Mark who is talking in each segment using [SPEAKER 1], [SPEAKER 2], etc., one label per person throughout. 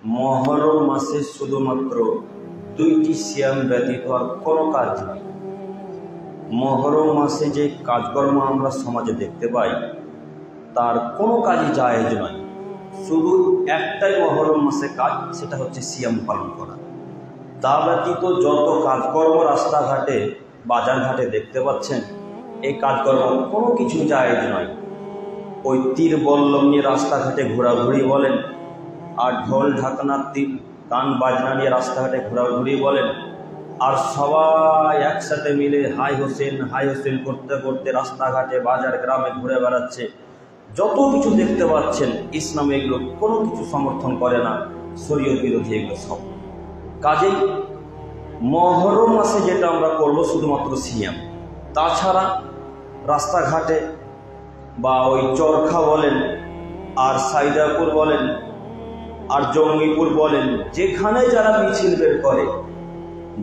[SPEAKER 1] মহরম মাসে শুধুমাত্র দুইটি সিয়াম ব্যতীত আর কোনো কাজ নেই। মহরম মাসে যে কাজকর্ম আমরা সমাজে দেখতে পাই তার কোনো কাজই জায়েজ নয়। শুধু একটাই মহরম মাসে কাজ, সেটা হচ্ছে সিয়াম পালন করা। তা ব্যতীত যত কাজকর্ম রাস্তাঘাটে বাজারঘাটে দেখতে পাচ্ছেন, এই কাজকর্ম কোনো কিছু জায়েজ নয়। ওই তীর বল্লম নিয়ে রাস্তাঘাটে ঘোরাঘুরি বলেন, আর ঢোল ঢাকনা গান বাজনা নিয়ে রাস্তাঘাটে ঘোরাঘুরি বলেন, আর সবাই একসাথে মিলে হাই হোসেন করতে করতে রাস্তাঘাটে বাজার গ্রামে ঘুরে বেড়াচ্ছে। যত কিছু দেখতে পাচ্ছেন, ইসলামে এগুলো কোনো কিছু সমর্থন করে না, শরীয়ত বিরোধী এগুলো সব। কাজেই মহরম মাসে যেটা আমরা করব শুধুমাত্র সিয়াম। তাছাড়া রাস্তাঘাটে বা ওই চরখা বলেন, আর সাইদাপুর বলেন, আর জঙ্গিপুর বলেন, যেখানে যারা মিছিল বের করে,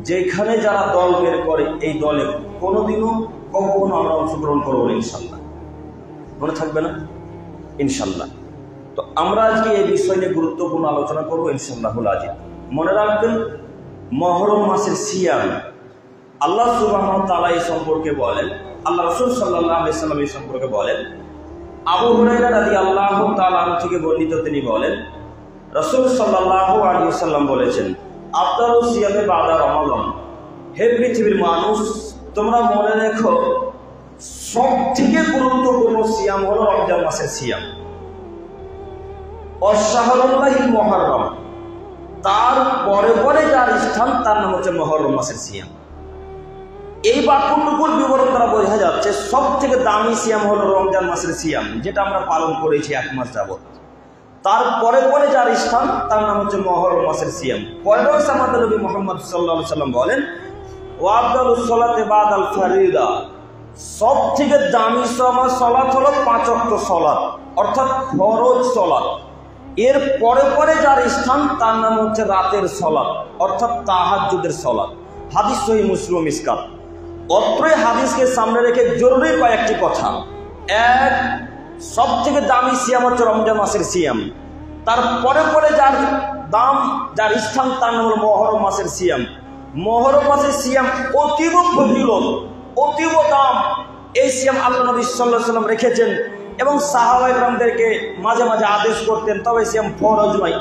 [SPEAKER 1] যেখানে যারা দল বের করে, এই দলে কোনোদিনও কখনো আমরা অংশগ্রহণ করবো না, ইনশাল্লাহ। মনে থাকবে না? ইনশাল্লাহ। তো আমরা আজকে এই বিষয় নিয়ে গুরুত্বপূর্ণ আলোচনা করবো, ইনশাল্লাহুল আজিজ। মনে রাখবেন, মহরম মাসের সিয়াম আল্লাহ সুবহানাহু ওয়া তাআলা এই সম্পর্কে বলেন, আল্লাহ রাসূল সাল্লাল্লাহু আলাইহি ওয়াসাল্লাম এই সম্পর্কে বলেন। আবু হুরায়রা রাদিয়াল্লাহু তাআলা আনহু থেকে বর্ণিত, তিনি বলেন, রাসূল সাল্লাল্লাহু আলাইহি ওয়াসাল্লাম বলেছেন, আফদালুস সিয়ামে বাদা রমাদান। হে পৃথিবীর মানুষ, তোমরা মনে রেখো, সব থেকে গুরুত্বপূর্ণ সিয়াম হলো রমজান মাসের সিয়াম। অশাহরুল্লাহিল মুহররম, তার পরে পরে যার স্থান, তার নাম হচ্ছে মহরম মাসের সিয়াম। এই বাক্যটুকুর বিবরণ দ্বারা বোঝা যাচ্ছে সব থেকে দামি সিয়াম হলো রমজান মাসের সিয়াম, যেটা আমরা পালন করেছি 1 মাস যাবত। তার পরে পরে যার স্থান, তার নাম হচ্ছে মহরম মাসের সিয়াম। পয়গম্বর আমাদের নবী মুহাম্মদ সাল্লাল্লাহু আলাইহি ওয়াসাল্লাম বলেন, ওয়া আফদালুস সালাতি বাদাল ফারিদা, সব থেকে দামি সালাত হলো 5 ওয়াক্ত সালাত, অর্থাৎ ফরজ সালাত। এর পরে পরে যার স্থান, তার নাম হচ্ছে রাতের সালাত, অর্থাৎ তাহাজ্জুদের সালাত। হাদিস সহিহ মুসলিম মিসকাত। অত্রই হাদিসকে সামনে রেখে জরুরি কয়েকটি কথা। এক, সব থেকে দামি সিয়াম হচ্ছে রমজান মাসের সিয়াম। তার পরে পরে যার দাম, যার স্থান, তার নাম হল মহরম মাসের সিয়াম। মহরম মাসের সিয়াম অতীব ফজিলত, অতীব দাম। এই সিয়াম আল্লাহ নবী সাল্লাল্লাহু আলাইহি ওয়াসাল্লাম রেখেছেন এবং সাহাবায়ে কেরামদেরকে মাঝে মাঝে আদেশ করতেন, তবে সিয়াম ফরজ নয়।